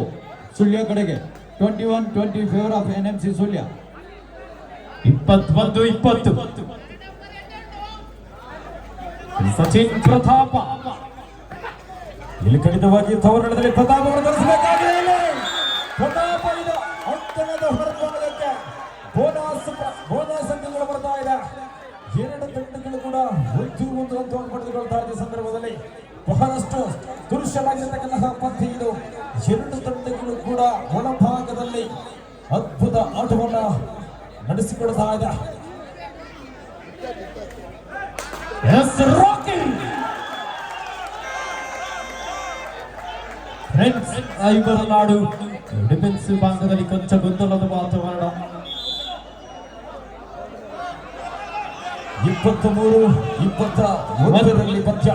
ಸುಳ್ಯ ಕಡೆಗೆ 21-20 favour of NMC Sullia. 21-20 Sachin Pratap ಇಲ್ಲಿ ಖಂಡಿತವಾಗಿ ತವರಣದಲ್ಲಿ ಪ್ರತಾಪವನ್ನು ತೋರಿಸಬೇಕಾಗಿದೆ. ಪ್ರತಾಪ ಇದು ಅಂಕಣದ ಹೊರತಾಗಕ್ಕೆ ಬೋನಸ್ ಅಂಕಗಳು ಬರ್ತಾ ಇದೆ. ಎರಡು ತಂಡಗಳು ಕೂಡ ಒಂದು ಅಂಕವನ್ನು ಪಡೆದುಕೊಳ್ತಾ ಇದ್ದ ಸಂದರ್ಭದಲ್ಲಿ ಬಹಳಷ್ಟು ಕ್ರೂಷಿಯಲಾಗಿರತಕ್ಕಂತಹ ಪಂದ್ಯ ಇದು. ಎರಡು ತಂಡಗಳು ಕೂಡ ಒಳಭಾಗದಲ್ಲಿ ಅದ್ಭುತ ಆಟವನ್ನ ನಡೆಸಿಕೊಳ್ತಾ ಇದೆ. ಫ್ರೆಂಡ್ಸ್ ಐವರನಾಡು ಡಿಫೆನ್ಸಿವ್ ಭಾಗದಲ್ಲಿ ಕೊಂಚ ಗೊಂದಲದ ವಾತಾವರಣ. 23-21 ಪಂದ್ಯ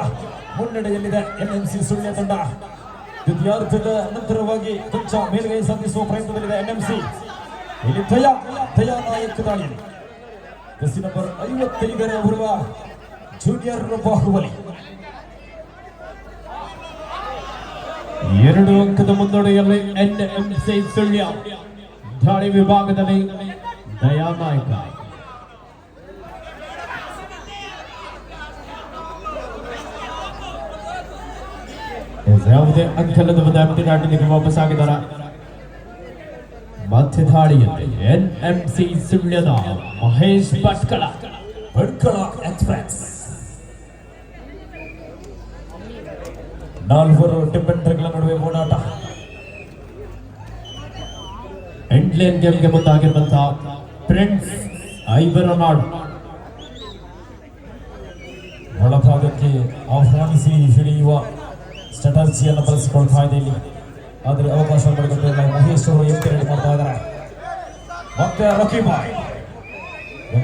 ಮುನ್ನಡೆಯಲ್ಲಿದೆ ಎನ್ಎಂಸಿ ಸುಳ್ಯ ತಂಡ. ದ್ವಿತೀಯಾರ್ಧದ ನಂತರವಾಗಿ ಕೊಂಚ ಮೇಲುಗೈ ಸಾಧಿಸುವ ಪ್ರಯತ್ನದಲ್ಲಿದೆ ಎನ್ಎಂಸಿ. ಇಲ್ಲಿ ದಯಾ ನಾಯಕ ದಾಳಿಯಲ್ಲಿ ಜೆರ್ಸಿ ನಂಬರ್ 55 ಬರುವ ಜೂನಿಯರ್ ಬಾಹುಬಲಿ. 2 ಅಂಕದ ಮುನ್ನಡೆಯಲ್ಲಿ ಎನ್ಎಂಸಿ ಸುಳ್ಯ. ದಾಳಿ ವಿಭಾಗದಲ್ಲಿ ದಯಾ ನಾಯಕ. ಯಾವುದೇ ಅಂಕಲದ ವ್ಯಾಪ್ತಿ ನಾಟಿಗೆ ವಾಪಸ್ ಆಗಿದ್ದಾರೆ. ಮಧ್ಯ ದಾಳಿಯಲ್ಲಿ ಎನ್ಎಂಸಿ ಸುಳ್ಯದ ಮಹೇಶ್ ಭಟ್ಕಳ ಎಕ್ಸ್ಪ್ರೆಸ್. 4 ಡಿಫೆಂಡರ್ಗಳ ನಡುವೆ ಓಡಾಟ. ಎಂಡ್ ಲೈನ್ ಗೇಮ್ಗೆ ಮುಂದಾಗಿರುವಂತಹ ಫ್ರೆಂಡ್ಸ್ ಐವರನಾಡು ಒಳಭಾಗಕ್ಕೆ ಆಹ್ವಾನಿಸಿ ಹಿಡಿಯುವ ಸ್ಟ್ರಾಟಜಿಯನ್ನು ಬಳಸಿಕೊಳ್ತಾ ಇದೆ ಇಲ್ಲಿ. ಆದರೆ ಅವಕಾಶ ಪಡೆದುಕೊಂಡಿಲ್ಲ. ಮಹೇಶ್ ಅವರು ಎತ್ತರಡಿ ಮಾಡ್ತಾ ಇದ್ದಾರೆ. ಮತ್ತೆ ರಕೀಬಾಯ್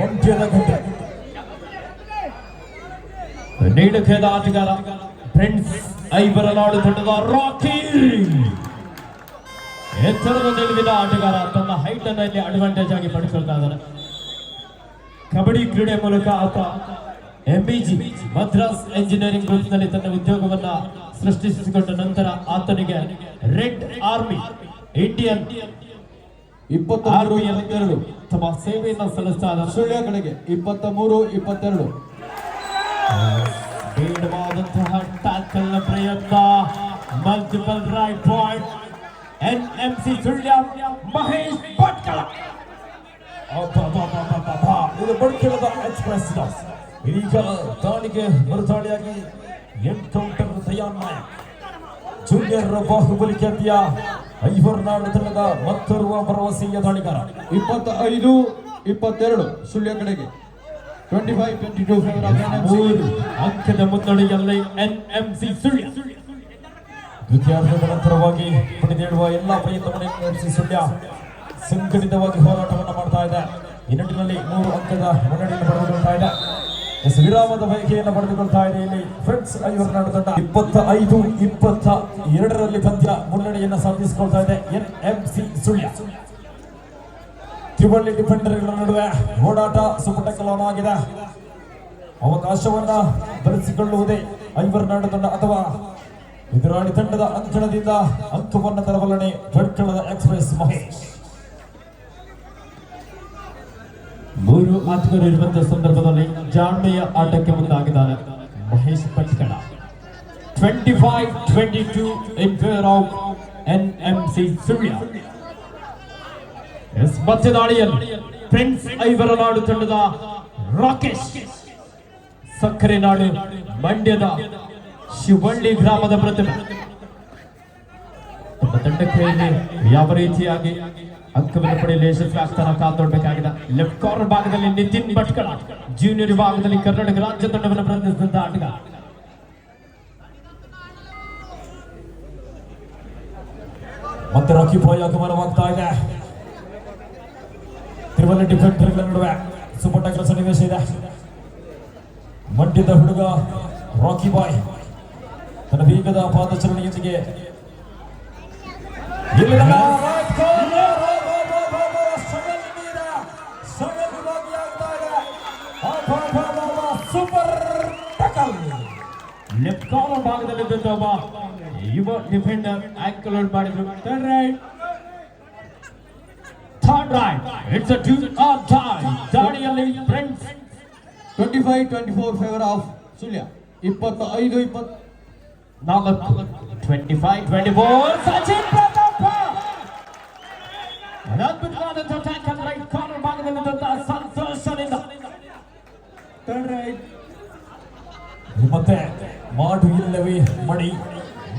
ಮಂಡ್ಯದ ಗಂಟೆ ನೀಡಖೇದ ಆಟಗಾರ ಫ್ರೆಂಡ್ಸ್ ಐವರನಾಡು ತಂಡದ ರಾಕಿ ಎತ್ತರದ ನಿಲುವಿನ ಆಟಗಾರ ತನ್ನ ಹೈಟ್ ಅನ್ನು ಇಲ್ಲಿ ಅಡ್ವಾಂಟೇಜ್ ಆಗಿ ಪಡೆದುಕೊಳ್ತಾ ಇದ್ದಾನೆ. ಕಬಡ್ಡಿ ಕ್ರೀಡೆ ಮೂಲಕ ಆತ ಎಂಬಿಜಿ ಮದ್ರಾಸ್ ಎಂಜಿನಿಯರಿಂಗ್ ಗ್ರೂಪ್ ನಲ್ಲಿ ತನ್ನ ಉದ್ಯೋಗವನ್ನ ಸೃಷ್ಟಿಸಿಕೊಂಡ ನಂತರ ಆತನಿಗೆ ರೆಡ್ ಆರ್ಮಿ ಇಂಡಿಯನ್ 23-22 ತಮ್ಮ ಸೇವೆಯನ್ನು ಸಲ್ಲಿಸ್ತಾ ಇದ್ದಾರೆ. ಸುಳ್ಯ ಕಡೆಗೆ 23-22 ಬೇಡವಾದಂತಹ ಟ್ಯಾಕಲ್ ನ ಪ್ರಯತ್ನ. Multiple right point NMC Sullia Mahesh Bhatkal. ಇದು ಬಡ್ಕೆಳದ ಎಕ್ಸ್ಪ್ರೆಸ್ ಇದೀಗ ದಾಳಿಗೆ ಮರುದಾಳಿಯಾಗಿ ಎನ್ಕೌಂಟರ್ ದಯಾನ್ ನಾಯಕ್ ಜೂನಿಯರ್ ಬಾಹುಬಲಿ ಖ್ಯಾತಿಯ ಐವರ್ನಾಡು ತಂಡದ ಮತ್ತೋರ್ವ ಭರವಸೆಯ ದಾಳಿಗಾರ. 25-22 ಸುಳ್ಯ ಕಡೆಗೆ 25-22 ಅಂಕದ ಮುನ್ನಡೆಯಲ್ಲಿ ಎನ್ಎಂಸಿ ಸುಳ್ಯ. ದ್ವಿತೀಯಾರ್ಧದ ನಂತರವಾಗಿ ಪಡೆದೇಳುವ ಎಲ್ಲಾ ಪ್ರಯತ್ನವನ್ನು ಎನ್ಎಂಸಿ ಸುಳ್ಯ ಸಂಘಟಿತವಾಗಿ ಹೋರಾಟವನ್ನು ಮಾಡ್ತಾ ಇದೆ. ಈ ನಿಟ್ಟಿನಲ್ಲಿ 3 ಅಂಕದ ಮುನ್ನಡೆಯನ್ನು ಪಡೆದುಕೊಳ್ತಾ ಇದೆ. ವಿರಾಮದ ಬಯಕೆಯನ್ನು ಪಡೆದುಕೊಳ್ತಾ ಇದೆ ಇಲ್ಲಿ ಫ್ರೆಂಡ್ಸ್ ಐವರ್ನಾಡು ತಂಡ. 25-22 ಪಂದ್ಯ ಮುನ್ನಡೆಯನ್ನು ಸಾಧಿಸಿಕೊಳ್ತಾ ಇದೆ ಎನ್ಎಂಸಿ ಸುಳ್ಯ. ತ್ರಿವಳ್ಳಿ ಡಿಫೆಂಡರ್ಗಳ ನಡುವೆ ಓಡಾಟ ಸುಪಟಕಲವಾಗಿದೆ. ಅವಕಾಶವನ್ನ ಬಳಸಿಕೊಳ್ಳುವುದೇ ಐವರ್ನಾಡು ತಂಡ ಅಥವಾ ಎದುರಾಳಿ ತಂಡದ ಅಂಕಣದಿಂದ ಅಂಕವನ್ನು ತರಬಲ್ಲನೆ ಭಟ್ಕಳದ ಎಕ್ಸ್ಪ್ರೆಸ್ ಮಹೇಶ್. 3 ಆಟಗಾರರು ಇರುವಂತಹ ಸಂದರ್ಭದಲ್ಲಿ ಜಾಣ್ಮೆಯ ಆಟಕ್ಕೆ ಮುಂದಾಗಿದ್ದಾರೆ Mahesh Bhatkal. 25-22 in favor of NMC Sullia. ಮತ್ತೆ ದಾಳಿಯಲ್ಲಿ ಫ್ರೆಂಡ್ಸ್ ಐವರನಾಡು ತಂಡದ ರಾಕೇಶ್ ಸಕ್ಕರೆ ನಾಡು ಮಂಡ್ಯದ ಶಿವಳ್ಳಿ ಗ್ರಾಮದ ಪ್ರತಿಭೆ. ತಮ್ಮ ತಂಡಕ್ಕೆ ಯಾವ ರೀತಿಯಾಗಿ ಅಂಕವನ್ನು ಪಡೆಯಲು ಯಶಸ್ವಿ ಆಗ್ತಾರ ಕಾತೊಡ್ಬೇಕಾಗಿದೆ. ಲೆಫ್ಟ್ ಕಾರ್ನರ್ ಭಾಗದಲ್ಲಿ ನಿತಿನ್ ಭಟ್ಕಳ, ಜೂನಿಯರ್ ವಿಭಾಗದಲ್ಲಿ ಕರ್ನಾಟಕ ರಾಜ್ಯ ತಂಡವನ್ನು ಪ್ರತಿನಿಧಿಸಿದಂತ ಆಟಗಾರ. ಮತ್ತೆ ರಾಕಿ ಬಾಯ್ ಆಗಮನವಾಗ್ತಾ ಇದೆ. ತ್ರಿವಳ್ಳಿ ಡಿಫೆಂಡರ್ಗಳ ನಡುವೆ ಸುಪಟಕಲ ಸನ್ನಿವೇಶ ಇದೆ. ಮಂಡ್ಯದ ಹುಡುಗ ರಾಕಿ ಬಾಯ್ ತನ್ನ ವೇಗದ ಪಾದಚರಣೆಯೊಂದಿಗೆ ಸೂಪರ್ ಟಕಲ್. ಲೆಫ್ಟ್ ಕಾರ್ನರ್ ಭಾಗದಲ್ಲಿ ಒಬ್ಬ ಯುವ ಡಿಫೆಂಡರ್ ಆಂಕಲ್ ಔಟ್ ಮಾಡಿದ್ರು. Third raid it's a 2-on-tie ದಾಳಿಯಲ್ಲಿ friends 25-24 favour of Sullia. 25-24 Sachin Pratap ಅದ್ಭುತವಾದಂತಹ ಟ್ಯಾಕಲ್ ರೈಟ್ ಕಾರ್ನರ್ ಭಾಗದಲ್ಲಿದ್ದಂತಹ ಸಂತೋಷದಿಂದ. ಥರ್ಡ್ ರೈಟ್ ಮತ್ತೆ ಮಾಡು ಇಲ್ಲವೇ ಮಡಿ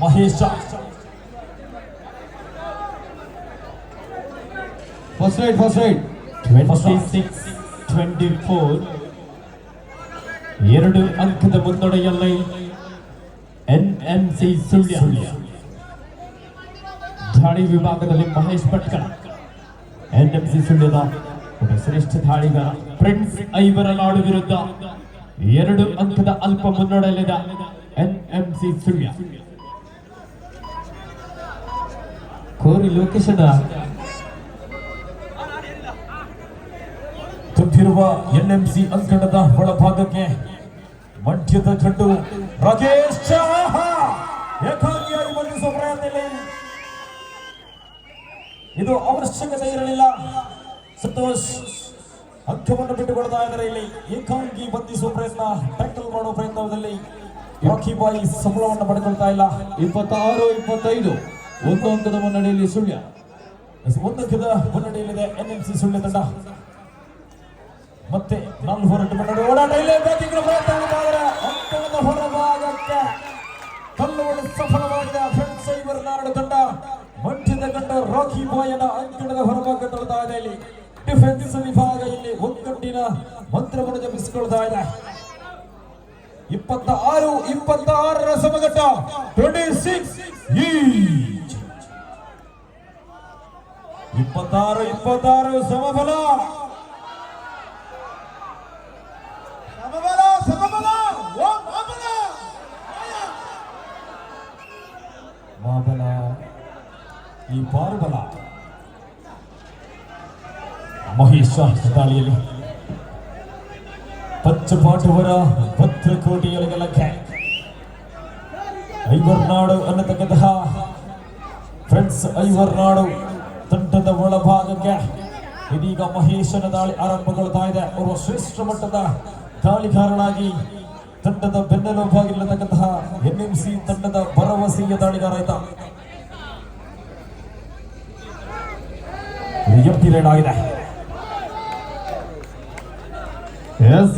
ಮಹೇಶ. ಫಸ್ಟ್ ರೈಟ್ 26-24 2 ಅಂಕದ ಮುನ್ನಡೆಯಲ್ಲಿ ಎನ್ಎಂಸಿ ಸುಳ್ಯ. ದಾಳಿ ವಿಭಾಗದಲ್ಲಿ ಮಹೇಶ್ ಭಟ್ಕಳ ಎನ್ಎಂಸಿ ಸುಳ್ಯದ ಒಬ್ಬ ಶ್ರೇಷ್ಠ ದಾಳಿಗಾರ. ಫ್ರೆಂಡ್ಸ್ ಐವರನಾಡು ವಿರುದ್ಧ 2 ಅಂಕದ ಅಲ್ಪ ಮುನ್ನಡೆಯಲ್ಲಿದೆ ಎನ್ಎಂಸಿ ಸುಳ್ಯ. ಕೋರಿ ಲೊಕೇಶನ್ ತುಂಬಿರುವ ಎನ್ಎಂಸಿ ಅಂಕಣದ ಒಳಭಾಗಕ್ಕೆ ಮಂಡ್ಯದ ಗಂಡು ರಾಕೇಶ್ ಏಕಾಂಗಿಯಾಗಿ ಬಂಧಿಸುವ ಪ್ರಯತ್ನದಲ್ಲಿ ಇದು ಅವಶ್ಯಕತೆ ಇರಲಿಲ್ಲ. ಸಂತೋಷ್ ಅಂಕವನ್ನು ಬಿಟ್ಟುಕೊಡ್ತಾ ಇದ್ದಾರೆ. ಇಲ್ಲಿ ಏಕಾಂಗಿ ಬಂಧಿಸುವ ಪ್ರಯತ್ನ, ಟ್ಯಾಕಲ್ ಮಾಡುವ ಪ್ರಯತ್ನದಲ್ಲಿ ರಾಕಿ ಬಾಯಿ ಸಂಬಳವನ್ನು ಪಡೆದುಕೊಳ್ತಾ ಇಲ್ಲ. 26-25 1 ಅಂಕದ ಮುನ್ನಡೆಯಲ್ಲಿ ಸುಳ್ಯ. 1 ಅಂಕದ ಮುನ್ನಡೆಯಲ್ಲಿದೆ ಎನ್ಎಂಸಿ ಸುಳ್ಯ ತಂಡ. ಮತ್ತೆ 4 ಹೋರಾಟ ಮುನ್ನಡೆ ಓಡಾಟ ಇಲ್ಲೇ ಬ್ಯಾಟಿಂಗ್ ಪ್ರಯತ್ನ ಮಾಡಿದ್ದಾರೆ. ಅಂಕದ ಹೊರಭಾಗಕ್ಕೆ ಕಲ್ಲುಗಳು ಸಫಲವಾಗಿದೆ. ಫ್ರೆಂಡ್ಸ್ ಐವರ್ನಾಡು ತಂಡ ಮಂಡ್ಯದ ಗಂಡ ರಾಕಿ ಬಾಯನ ಅಂಕಣದ ಹೊರಭಾಗ ತಳ್ತಾ ಇದೆ. ಇಲ್ಲಿ ಡಿಫೆನ್ಸ್ ವಿಭಾಗ ಇಲ್ಲಿ ಒಗ್ಗಟ್ಟಿನ ಮಂತ್ರವನ್ನು ಜಪಿಸಿಕೊಳ್ತಾ ಇದೆ. 26-26 ಸಮಘಟ್ಟ 26 ಈಚ್. 26-26 ಸಮಬಲ. ಮಾಬಲ ಈ ಪಾರುಬಲ ಮಹೇಶ ದಾಳಿಯಲ್ಲಿ ಪಚ್ಚಪಾಟುವರ ಭದ್ರಕೋಟೆಯೊಳಗೆ ಲಕ್ಕೆ ಐವರ್ನಾಡು ಅನ್ನತಕ್ಕಂತಹ ಫ್ರೆಂಡ್ಸ್ ಐವರ್ನಾಡು ತಂಡದ ಒಳಭಾಗಕ್ಕೆ ಇದೀಗ ಮಹೇಶನ ದಾಳಿ ಆರಂಭಗೊಳ್ತಾ ಇದೆ. ಅವರು ಶ್ರೇಷ್ಠ ಮಟ್ಟದ ದಾಳಿಗಾರನಾಗಿ ತಂಡದ ಬೆನ್ನೆಲುಬಾಗಿರತಕ್ಕಂತಹ ಎನ್ಎಂಸಿ ತಂಡದ ಭರವಸೆಯ ದಾಳಿಗಾರ ಆಯ್ತ. ಎಂಟಿ ರೈಡ್ ಆಗಿದೆ.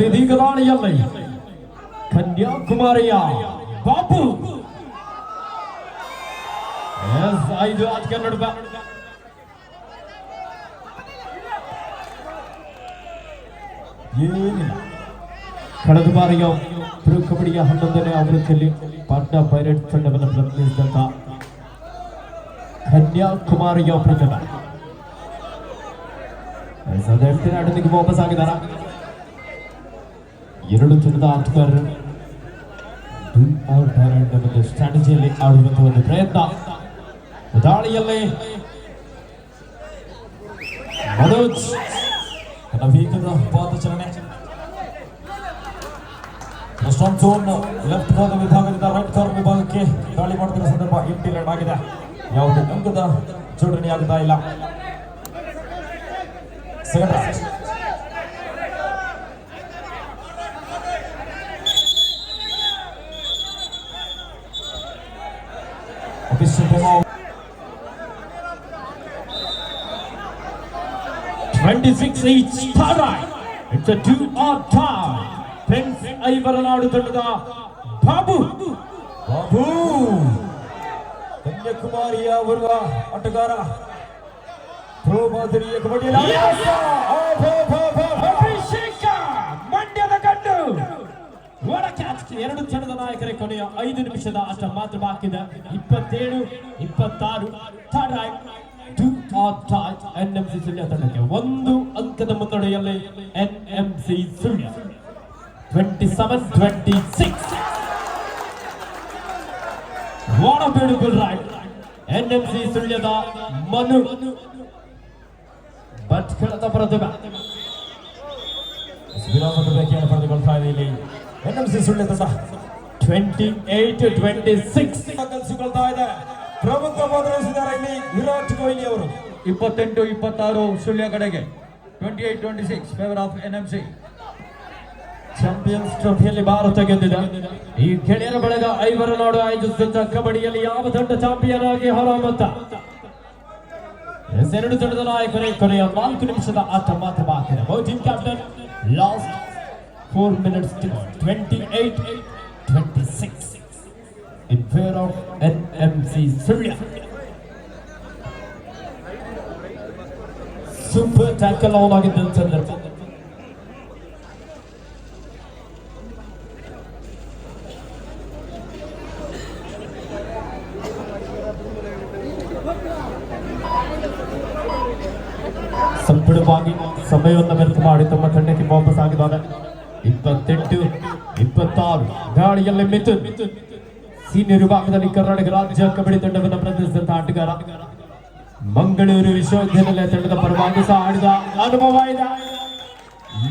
ಇದೀಗ ದಾಳಿಯಲ್ಲಿ ಕನ್ಯಾಕುಮಾರಿಯ ಬಾಬು 5 ಆಟಗಾರ ನಡುವೆ ಏನಿಲ್ಲ. ಕಳೆದ ಬಾರಿಯ ಪ್ರೋ ಕಬಡ್ಡಿಯ 11ನೇ ಆವೃತ್ತಿಯಲ್ಲಿ ಪಾಟ್ನಾ ಪೈರೇಟ್ಸ್ ತಂಡವನ್ನು ಪ್ರತಿನಿಧಿಸಿದಂತ ಕನ್ಯಾಕುಮಾರಿಯ ಪ್ರತಿಭೆ ಆಟದಿಗೆ ವಾಪಸ್ ಆಗಿದ್ದಾರೆ. 2 ತಂಡದ ಆಟಗಾರರು ಸ್ಟ್ರಾಟಜಿಯಲ್ಲಿ ಆಡುವಂತಹ ಒಂದು ಪ್ರಯತ್ನ. ದಾಳಿಯಲ್ಲಿ ಮನೋಜ್ ತನ್ನ ವೇಗದ ಪಾದಚಲನೆ. ಸ್ಟ್ರಾಂಗ್ ಝೋನ್ ಲೆಫ್ಟ್ ಕಾರ್ನರ್ ವಿಭಾಗದಿಂದ ರೈಟ್ ಕಾರ್ನರ್ ವಿಭಾಗಕ್ಕೆ ದಾಳಿ ಮಾಡುತ್ತಿರುವ ಸಂದರ್ಭ ಎಂಟಿ ರೈಡ್ ಆಗಿದೆ. ಯಾವುದೇ ಅಂಕದ ಜೋಡಣೆ ಆಗ್ತಾ ಇಲ್ಲ. Second right. Official 26 each. It's a 2-all tie. Prince ಐವರನಾಡು ತಂಡದ ಬಾಬು ಕನ್ಯಾಕುಮಾರಿಯ ಬರುವ ಆಟಗಾರ ಪ್ರೋ ಮಾದರಿಯ ಕಬಡ್ಡಿಯಲ್ಲಿ ಅಭಿಷೇಕ ಮಂಡ್ಯದ ಗಂಡು. What a catch. 2 ತಂಡದ ನಾಯಕರ ಕೊನೆಯ 5 ನಿಮಿಷದ ಆಟ ಮಾತ್ರ ಬಾಕಿ ಇದೆ. 27-26 third raid 2-all tie. NMC Sullia ತಂಡಕ್ಕೆ 1 ಅಂಕದ ಮುನ್ನಡೆಯಲ್ಲಿ NMC Sullia 27-26. What a beautiful ride. NMC ಸುಳ್ಯದ ಮನು ಭಟ್ಕಳದ ಪ್ರತಿಭೆ ವಿರಾಮದ ಬೇಕೆಯನ್ನು ಪಡೆದುಕೊಳ್ತಾ ಇದೆ ಇಲ್ಲಿ ಎನ್ಎಂಸಿ ಸುಳ್ಯ ತಂಡ. 28-26 ಕಲಿಸಿಕೊಳ್ತಾ ಇದೆ. ಪ್ರಮುಖ ಬದಲಿಸಿದ್ದಾರೆ ಇಲ್ಲಿ ವಿರಾಟ್ ಕೊಹ್ಲಿ ಅವರು. 28-26 ಸುಳ್ಯ ಕಡೆಗೆ 28-26 ಫೇವರ್ ಆಫ್ ಎನ್ಎಂಸಿ. ಚಾಂಪಿಯನ್ಸ್ ಟ್ರೋಫಿಯಲ್ಲಿ ಭಾರತ ಗೆದ್ದಿದೆ. ಈ ಗೆಳೆಯರ ಬಳಗ ಐವರನಾಡು ಆಯೋಜಿಸಿದ ಕಬಡ್ಡಿಯಲ್ಲಿ ಯಾವ ತಂಡ ಚಾಂಪಿಯನ್ ಆಗಿ ಹೊರಹೊಮ್ಮುತ್ತ. 2 ತಂಡದ ನಾಯಕರೇ ಕೊನೆಯ 4 ನಿಮಿಷದ ಆಟ ಮಾತ್ರ ಬಾಕಿ ಇದೆ. Team captain last 4 minutes 28-26 in favor of NMC Surya. Super tackle all ಆಗಿದ್ದ ಸಂದರ್ಭ. ಸಂಪೂರ್ಣವಾಗಿ ಸಮಯವನ್ನು ವ್ಯರ್ಥ ಮಾಡಿ ತಮ್ಮ ತಂಡಕ್ಕೆ ವಾಪಸ್ ಆಗಿದ್ದಾರೆ. 28-26 ಗಾಳಿಯಲ್ಲಿ ಮಿಥುನ್ ಸೀನಿಯರ್ ವಿಭಾಗದಲ್ಲಿ ಕರ್ನಾಟಕ ರಾಜ್ಯ ಕಬಡ್ಡಿ ತಂಡವನ್ನು ಪ್ರತಿನಿಧಿಸಿದಂತ ಆಟಗಾರ. ಮಂಗಳೂರು ವಿಶ್ವವಿದ್ಯಾನಿಲಯ ತಂಡದ ಪರವಾಗಿ ಸಹ ಆಡಿದ ಅನುಭವ ಇದೆ.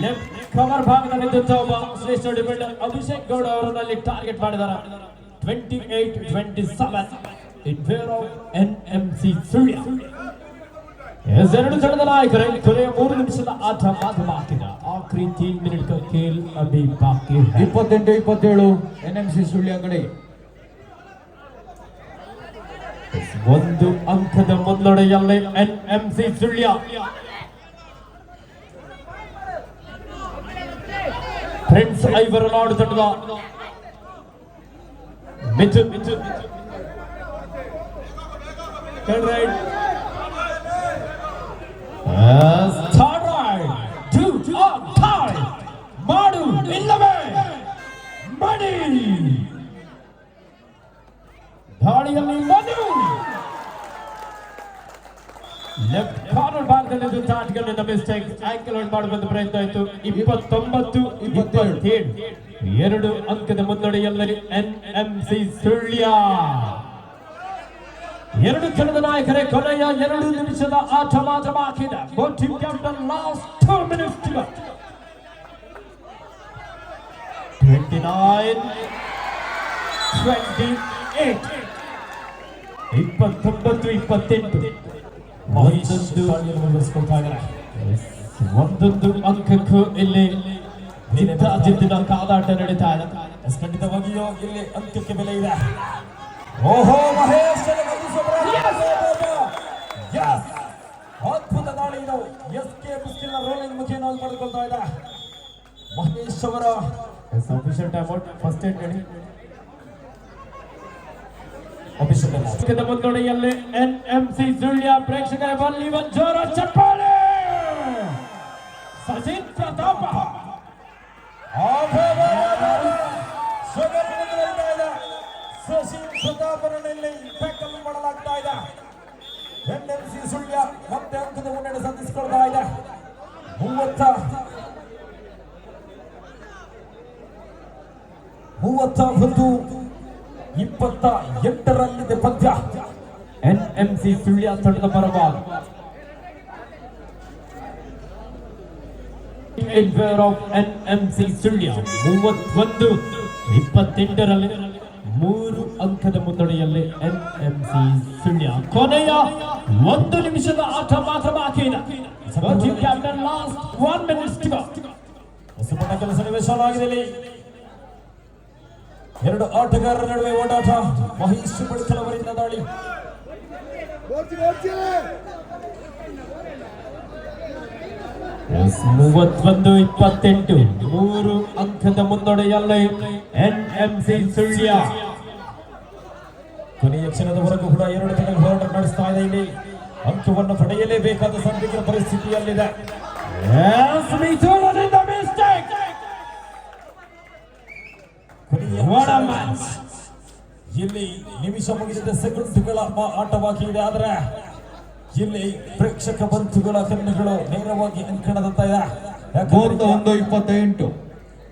ಲೆಫ್ಟ್ ಕವರ್ ಭಾಗದಲ್ಲಿ ಒಬ್ಬ ಶ್ರೇಷ್ಠ ಡಿಫೆಂಡರ್ ಅಭಿಷೇಕ್ ಗೌಡ ಅವರನ್ನು ಟಾರ್ಗೆಟ್ ಮಾಡಿದ್ದಾರೆ. 28-27 in favor of NMC Surya. 2 ತಂಡದ ನಾಯಕರೇ ಕೊನೆಯ 3 ನಿಮಿಷದ ಆಟ ಮಾತ್ರ ಬಾಕಿ ಇದೆ. ಆಖರಿ 3 ಮಿನಿಟ್ का खेल अभी बाकी है. 28-27 ಎನ್ಎಂಸಿ ಸುಳ್ಯ ಕಡೆಗೆ 1 ಅಂಕದ ಮುನ್ನಡೆಯಲ್ಲಿ ಎನ್ಎಂಸಿ ಸುಳ್ಯ. ಫ್ರೆಂಡ್ಸ್ ಐವರನಾಡು ತಂಡದ ಮಿಥುನ್ ಥರ್ಡ್ ರೈಟ್ ಭಾಗದಲ್ಲಿ ಆಟಗಾರನಿಂದ ಮಿಸ್ಟೇಕ್ ಆಂಕಲ್ ಔಟ್ ಮಾಡುವಂತ ಪ್ರಯತ್ನ ಆಯಿತು. 29-27 2 ಅಂಕದ ಮುನ್ನಡೆಯಲ್ಲಿ ಎನ್ಎಂಸಿ ಸುಳ್ಯ. ಎರಡು ತಂಡದ ನಾಯಕರೇ ಕೊನೆಯ 2 ನಿಮಿಷದ ಆಟ ಮಾತ್ರ ಬಾಕಿ ಇದೆ. Both team captain last 2 minutes to go. 29-28 29-28 Mahesh ತಾಳಿಯನ್ನು ಮುಂದುವರಿಸಿಕೊಳ್ತಾ ಇದ್ದಾರೆ. ಒಂದೊಂದು ಅಂಕಕ್ಕೂ ಇಲ್ಲಿ ಜಿದ್ದಿನ ಕಾದಾಟ ನಡೀತಾ ಇದೆ. ಖಂಡಿತವಾಗಿಯೂ ಇಲ್ಲಿ ಅಂತ್ಯಕ್ಕೆ ಬೆಲೆ ಇದೆ. ಓಹೋ ಮಹೇಶ್ ಅದ್ಭುತ ದಾಳಿ ಇದು. ಎಸ್ಕೆ ಮುಸ್ಕಿನ ರೋಲಿಂಗ್ ಮುಖೇನ ಪಡೆದುಕೊಳ್ತಾ ಇದೆ ಮಹೇಶ್ ಅವರ official time out. First aid ನಡಿ ಅಫಿಷಿಯಲ್ ಟೈಮ್ ಔಟ್. ಮುನ್ನಡೆಯಲ್ಲಿ ಎನ್ಎಂಸಿ ಸುಳ್ಯ. ಪ್ರೇಕ್ಷಕರ ಬಲ್ಲಿ ಒಂದು ಜೋರ ಚಪ್ಪಾಳೆ. ಸಚಿನ್ ಪ್ರತಾಪ ಸಚಿನ್ ಪ್ರತಾಪನಲ್ಲಿ ಟ್ಯಾಕಲ್ ಮಾಡಲಾಗ್ತಾ ಇದೆ. ಎನ್ಎಂಸಿ ಸುಳ್ಯ ಮತ್ತೆ ಅಂಕದ ಮುನ್ನಡೆ ಸಾಧಿಸಿಕೊಳ್ತಾ ಇದೆ. 31-28 ಪಂದ್ಯ. ಎನ್ಎಂಸಿ ಸುಳ್ಯ ತಂಡದ ಪರವಾಗಿ in favor of NMC Sullia 31-28 3 ಅಂಕದ ಮುನ್ನಡೆಯಲ್ಲಿ ಎನ್ಎಂಸಿ ಸುಳ್ಯ. ಕೊನೆಯ 1 ನಿಮಿಷದ ಆಟ ಮಾತ್ರ ಬಾಕಿ ಇದೆ. Captain last 1 minute to go. ಹೊಸಪಟ್ಟ ಕೆಲಸ ನಿವೇಶನವಾಗಿದೆ. ಎರಡು ಆಟಗಾರರ ನಡುವೆ ಓಡಾಟ. ಮಹೇಶ್ ಪಡಿಕಲ್ ಅವರಿಂದ ದಾಳಿ. 31-28 3 ಅಂಕದ ಮುನ್ನಡೆಯಲ್ಲಿ ಎನ್ಎಂಸಿ ಸುಳ್ಯ. ಕೊನೆಯ ಕ್ಷಣದವರೆಗೂ ಕೂಡ ಎರಡು ತಂಡಗಳು ಹೋರಾಟ ನಡೆಸ್ತಾ ಇದೆ. ಇಲ್ಲಿ ಅಂಕವನ್ನು ಪಡೆಯಲೇಬೇಕಾದ ಸಂದಿಗ್ಧ ಪರಿಸ್ಥಿತಿಯಲ್ಲಿದೆ. ಇಲ್ಲಿ ನಿಮಿಷ ಮುಗಿದ ಸೆಕೆಂಡ್ಗಳ ಆಟವಾಗಿ ಇದೆ. ಆದರೆ ಇಲ್ಲಿ ಪ್ರೇಕ್ಷಕ ಬಂಧುಗಳ ಕಣ್ಣುಗಳು ನೇರವಾಗಿ ಅಂಕಣದಂತ ಇದೆ. 31-28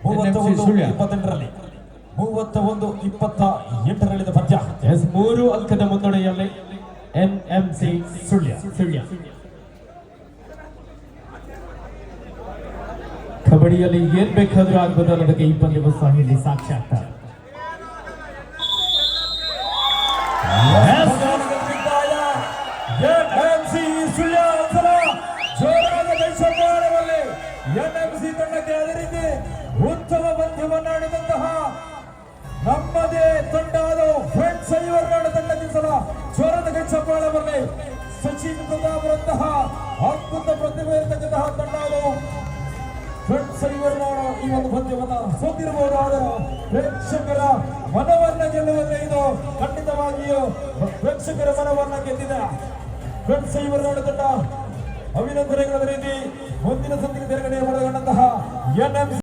31-28ರಲ್ಲಿ 31-28 ಪಂದ್ಯ. 3 ಅಂಕದ ಮುನ್ನಡೆಯಲ್ಲಿ ಎನ್ಎಂಸಿ ಸುಳ್ಯ. ಕಬಡ್ಡಿಯಲ್ಲಿ ಏನ್ ಬೇಕಾದ್ರೂ ಆಗ್ಬೋದು ಅನ್ನೋದಕ್ಕೆ ಈ ಪಂದ್ಯ ಇಲ್ಲಿ ಸಾಕ್ಷಿ ಆಗ್ತಾರೆ. ಎನ್ಎಂಸಿ ತಂಡಕ್ಕೆ ಅದೇ ರೀತಿ ಉತ್ತಮ ಪಂದ್ಯವನ್ನಾಡಿದಂತಹ ನಮ್ಮದೇ ತಂಡ ಅದು ಫ್ರೆಂಡ್ಸ್ ಐವರ್ನಾಡು ತಂಡದಿಂದ ಜ್ವರದ ಕೈ ಚಪ್ಪಾಳೆ ಬರಲಿ. ಸಚಿನ್ ಪ್ರತಾಪರಂತಹ ಅದ್ಭುತ ಪ್ರತಿಭೆ ಇರತಕ್ಕಂತಹ ತಂಡ ಅದು ಫ್ರೆಂಡ್ಸ್ ಐವರ್ನಾಡು ಈ ಒಂದು ಪಂದ್ಯವನ್ನ ಸೋತಿರಬಹುದು. ಆದರೆ ಪ್ರೇಕ್ಷಕರ ಮನವನ್ನ ಗೆಲ್ಲುವುದೇ ಇದು ಖಂಡಿತವಾಗಿಯೂ ಪ್ರೇಕ್ಷಕರ ಮನವನ್ನ ಗೆದ್ದಿದೆ ಫ್ರೆಂಡ್ಸ್ ಐವರ್ನಾಡು ತಂಡ. ಅಭಿನಂದನೆಗಳ ರೀತಿ ಮುಂದಿನ ಸಂದಿಗೆ ತೆರಗಡೆ ಪಡೆದುಕೊಂಡಂತಹ ಎನ್ಎಂಸಿ